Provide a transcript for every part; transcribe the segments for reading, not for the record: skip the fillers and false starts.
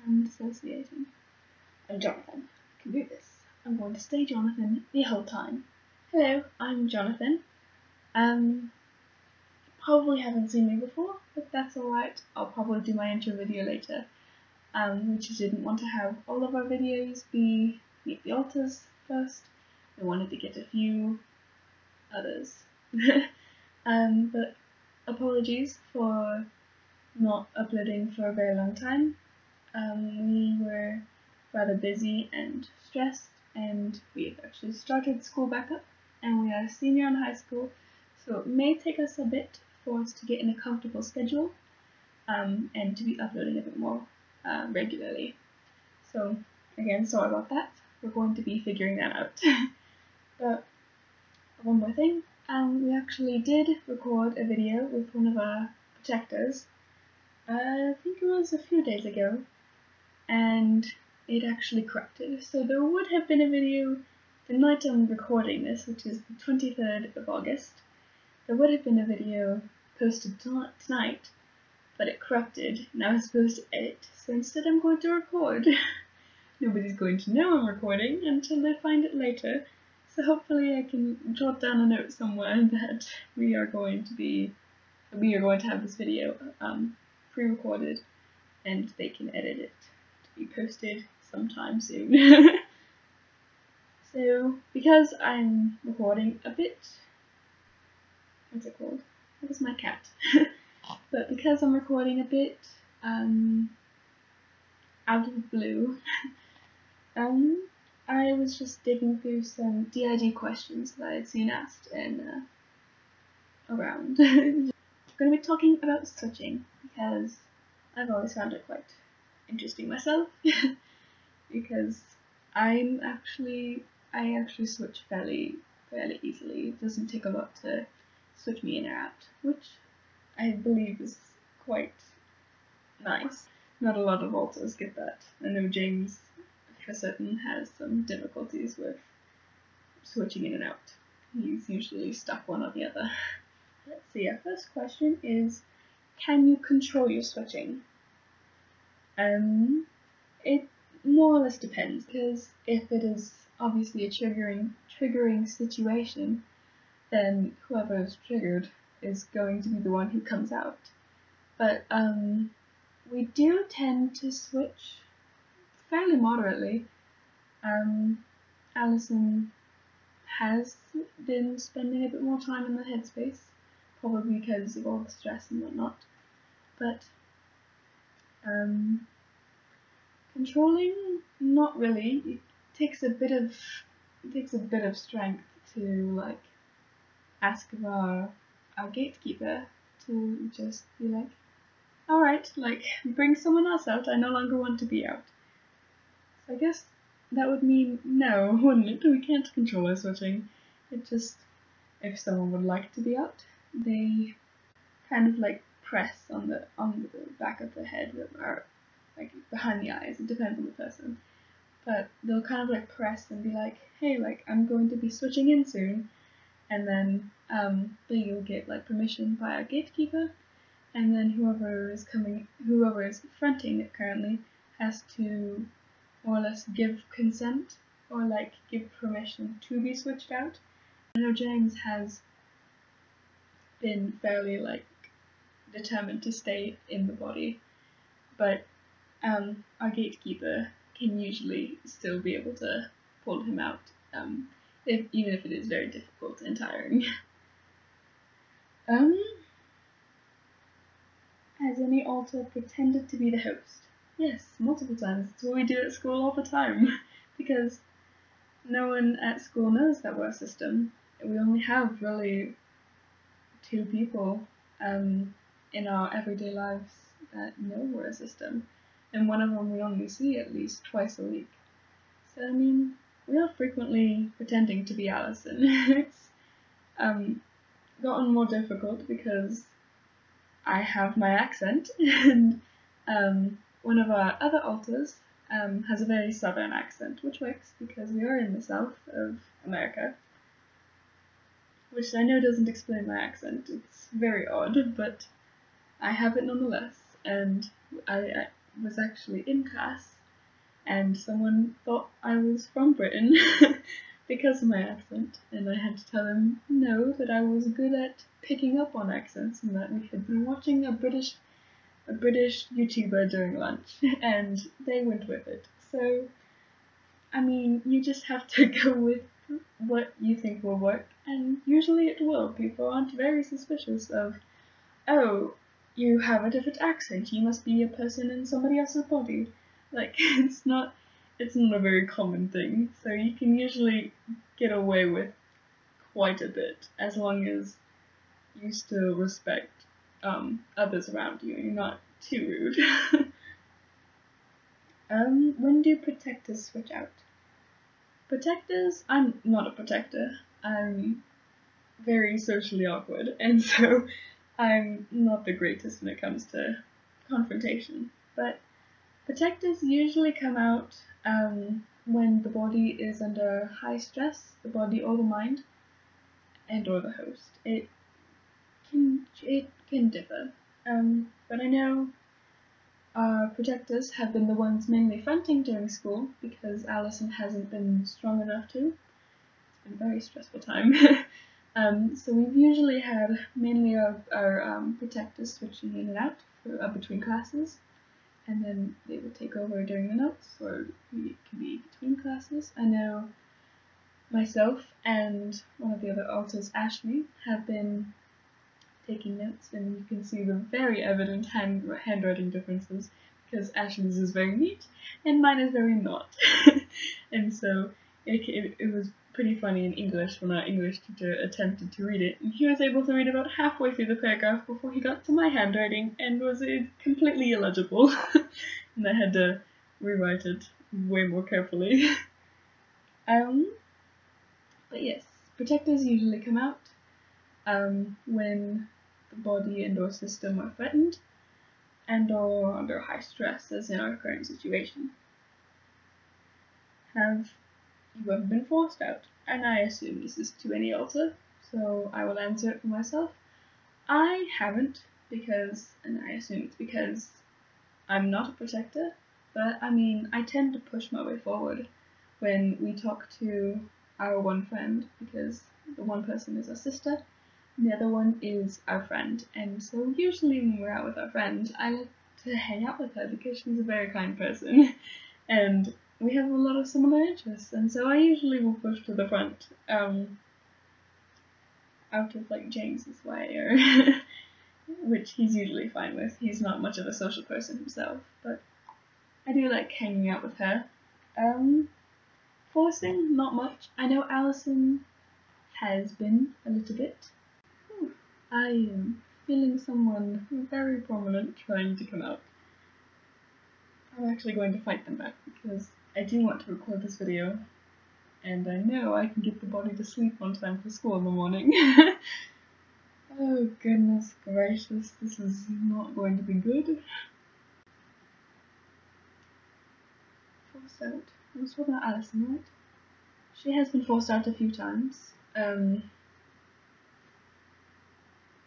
I'm dissociating. I'm Jonathan. I can do this. I'm going to stay Jonathan the whole time. Hello, I'm Jonathan. Probably haven't seen me before, but that's alright. I'll probably do my intro video later. We just didn't want to have all of our videos be Meet the Alters first. We wanted to get a few others. But apologies for not uploading for a very long time. We were rather busy and stressed, and we've actually started school back up, and we are a senior in high school, so it may take us a bit for us to get in a comfortable schedule, and to be uploading a bit more regularly. So again, sorry about that. We're going to be figuring that out. But one more thing, we actually did record a video with one of our protectors. I think it was a few days ago, and it actually corrupted. So there would have been a video the night I'm recording this, which is the 23rd of August. There would have been a video posted tonight, but it corrupted, and I was supposed to edit, so instead I'm going to record. Nobody's going to know I'm recording until they find it later, so hopefully I can jot down a note somewhere that we are going to have this video pre-recorded, and they can edit it to be posted sometime soon. So, because I'm recording a bit, what's it called? That was my cat. But because I'm recording a bit out of the blue, I was just digging through some DIG questions that I had seen asked and around. I'm going to be talking about switching because I've always found it quite interesting myself. Because I actually switch fairly easily. It doesn't take a lot to switch me in or out, which I believe is quite nice. Not a lot of alters get that. I know James, for certain, has some difficulties with switching in and out. He's usually stuck one or the other. Let's see, our first question is, can you control your switching? It more or less depends, because if it is obviously a triggering situation, then whoever is triggered is going to be the one who comes out. But we do tend to switch fairly moderately. Alison has been spending a bit more time in the headspace, probably because of all the stress and whatnot. But controlling, not really. It takes a bit of strength to like ask of our gatekeeper to just be like, alright, like, bring someone else out, I no longer want to be out. So I guess that would mean no, wouldn't it? We can't control our switching. It just, if someone would like to be out, they kind of like press on the back of the head, or like behind the eyes, it depends on the person. But they'll kind of like press and be like, hey, like, I'm going to be switching in soon. And then you'll get like permission by our gatekeeper, and then whoever is fronting it currently has to more or less give consent or like give permission to be switched out. I know James has been fairly like determined to stay in the body, but our gatekeeper can usually still be able to pull him out, even if it is very difficult and tiring. Has any alter pretended to be the host? Yes, multiple times. It's what we do at school all the time. Because no one at school knows that we're a system. We only have really 2 people in our everyday lives that know we're a system. And one of them we only see at least twice a week. So, I mean, we are frequently pretending to be Alison. It's gotten more difficult because I have my accent, and one of our other alters has a very southern accent, which works because we are in the south of America, which I know doesn't explain my accent. It's very odd, but I have it nonetheless, and was actually in class and someone thought I was from Britain because of my accent, and I had to tell them no, that I was good at picking up on accents and that we had been watching a British YouTuber during lunch and they went with it. So, I mean, you just have to go with what you think will work, and usually it will. People aren't very suspicious of, oh, you have a different accent, you must be a person in somebody else's body. Like, it's not a very common thing, so you can usually get away with quite a bit as long as you still respect others around you and you're not too rude. When do protectors switch out? Protectors, I'm not a protector. I'm very socially awkward, and so I'm not the greatest when it comes to confrontation. But protectors usually come out when the body is under high stress, the body or the mind, and or the host. It can differ. But I know protectors have been the ones mainly fronting during school because Alison hasn't been strong enough to. It's been a very stressful time. So we've usually had mainly our protectors switching in and out between classes, and then they would take over during the notes, or it can be between classes. I know myself and one of the other alters, Ashley, have been taking notes, and you can see the very evident handwriting differences because Ashley's is very neat and mine is very not. And so it was pretty funny in English when our English teacher attempted to read it, and he was able to read about halfway through the paragraph before he got to my handwriting and was completely illegible. And I had to rewrite it way more carefully. But yes, protectors usually come out when the body and or system are threatened and or under high stress, as in our current situation. Have you ever been forced out? And I assume this is to any altar, so I will answer it for myself. I haven't, and I assume it's because I'm not a protector, but I mean, I tend to push my way forward when we talk to our one friend, because the one person is our sister, and the other one is our friend, and so usually when we're out with our friend, I like to hang out with her because she's a very kind person, and we have a lot of similar interests, and so I usually will push to the front, out of like James's way, or which he's usually fine with. He's not much of a social person himself, but I do like hanging out with her. Forcing, not much. I know Alison has been a little bit. I am feeling someone very prominent trying to come out. I'm actually going to fight them back because I do want to record this video, and I know I can get the body to sleep on time for school in the morning. Oh goodness gracious, this is not going to be good. Forced out. I was talking about Alison, right? She has been forced out a few times.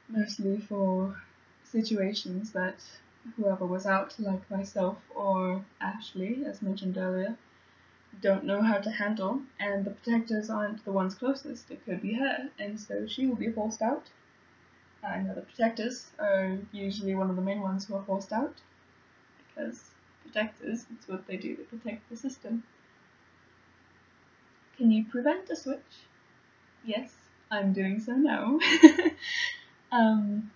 Mostly for situations that whoever was out, like myself or Ashley, as mentioned earlier, don't know how to handle, and the protectors aren't the ones closest. It could be her, and so she will be forced out. I know the protectors are usually one of the main ones who are forced out, because protectors, it's what they do, they protect the system. Can you prevent a switch? Yes, I'm doing so now.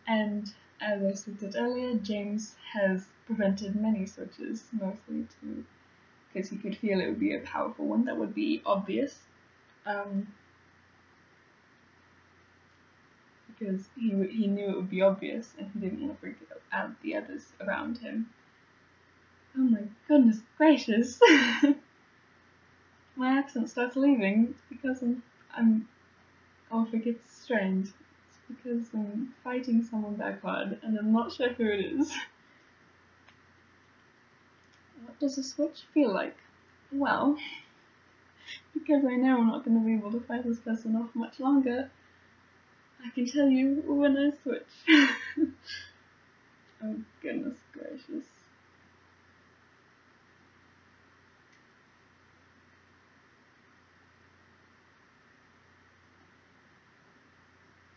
And as I stated earlier, James has prevented many switches, mostly because he could feel it would be a powerful one that would be obvious. Because he knew it would be obvious and he didn't want to freak out the others around him. Oh my goodness gracious! My accent starts leaving because oh, if it gets strange, it's because I'm fighting someone back hard and I'm not sure who it is. What does a switch feel like? Well, because I know I'm not going to be able to fight this person off much longer, I can tell you when I switch. Oh goodness gracious.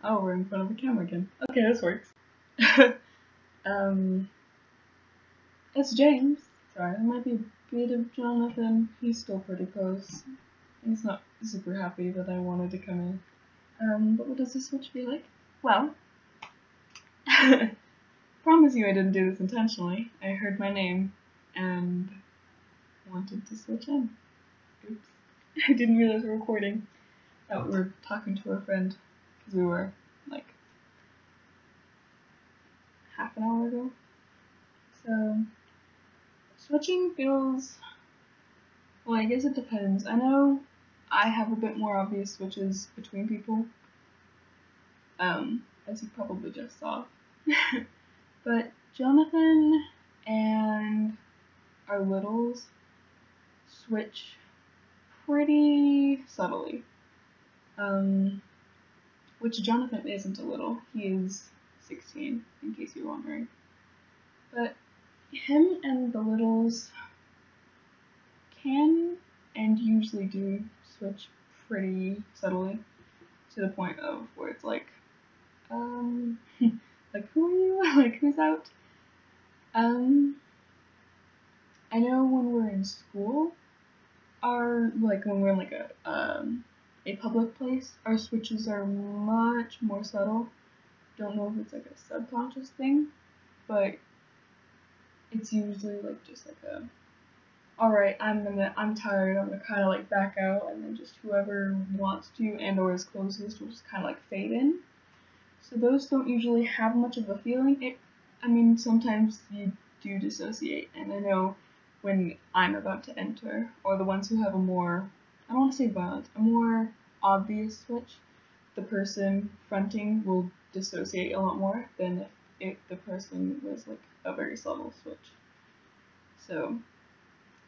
Oh, we're in front of the camera again. Okay, this works. It's James. Sorry, there might be a bit of Jonathan. He's still pretty close. He's not super happy that I wanted to come in. But what does the switch feel like? Well, promise you I didn't do this intentionally. I heard my name and wanted to switch in. Oops. I didn't realize we were recording. Oh, we were talking to a friend because we were like half an hour ago. So switching feels, well, I guess it depends. I know I have a bit more obvious switches between people, as you probably just saw. But Jonathan and our littles switch pretty subtly. Which Jonathan isn't a little. He is 16, in case you're wondering. But him and the littles can and usually do switch pretty subtly to the point of where it's like, like, who are you? Like, who's out? I know when we're in school, when we're in like a public place, our switches are much more subtle. Don't know if it's like a subconscious thing, but it's usually like just like a, alright, I'm tired, I'm gonna kinda like back out, and then just whoever wants to and or is closest will just kinda like fade in. So those don't usually have much of a feeling. Sometimes you do dissociate, and I know when I'm about to enter, or the ones who have a more, I don't want to say violent, a more obvious switch, the person fronting will dissociate a lot more than if the person was like a very subtle switch. So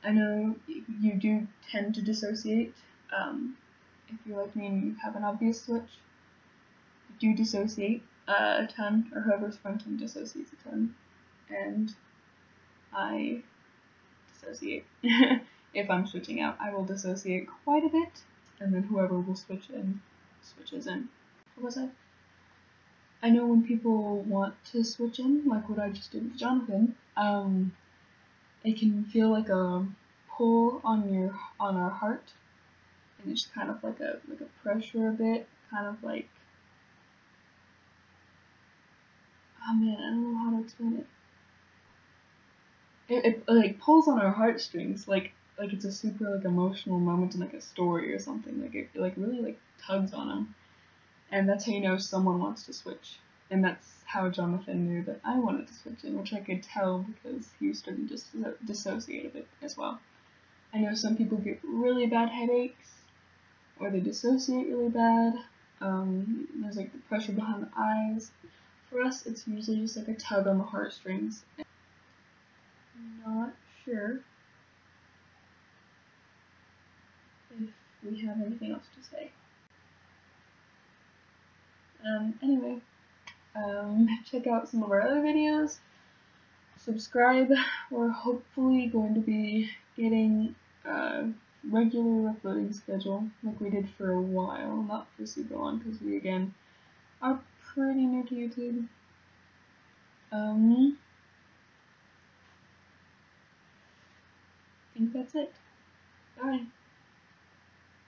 I know you do tend to dissociate. If you're like me and you have an obvious switch, you do dissociate a ton, or whoever's fronting dissociates a ton, and I dissociate. If I'm switching out, I will dissociate quite a bit, and then whoever will switch in, switches in. What was that? I know when people want to switch in, like what I just did with Jonathan, it can feel like a pull on our heart, and it's kind of like a pressure a bit, kind of like, oh man, I don't know how to explain it. It like pulls on our heartstrings, like it's a super like emotional moment in like a story or something. Like it like really like tugs on them, and that's how you know someone wants to switch. And that's how Jonathan knew that I wanted to switch in, which I could tell because he was starting to dissociate a bit as well. I know some people get really bad headaches, or they dissociate really bad. There's like the pressure behind the eyes. For us, it's usually just like a tug on the heartstrings. Not sure if we have anything else to say. Anyway, check out some of our other videos. Subscribe. We're hopefully going to be getting a regular uploading schedule like we did for a while, not for super long because we again are pretty new to YouTube. I think that's it. Bye.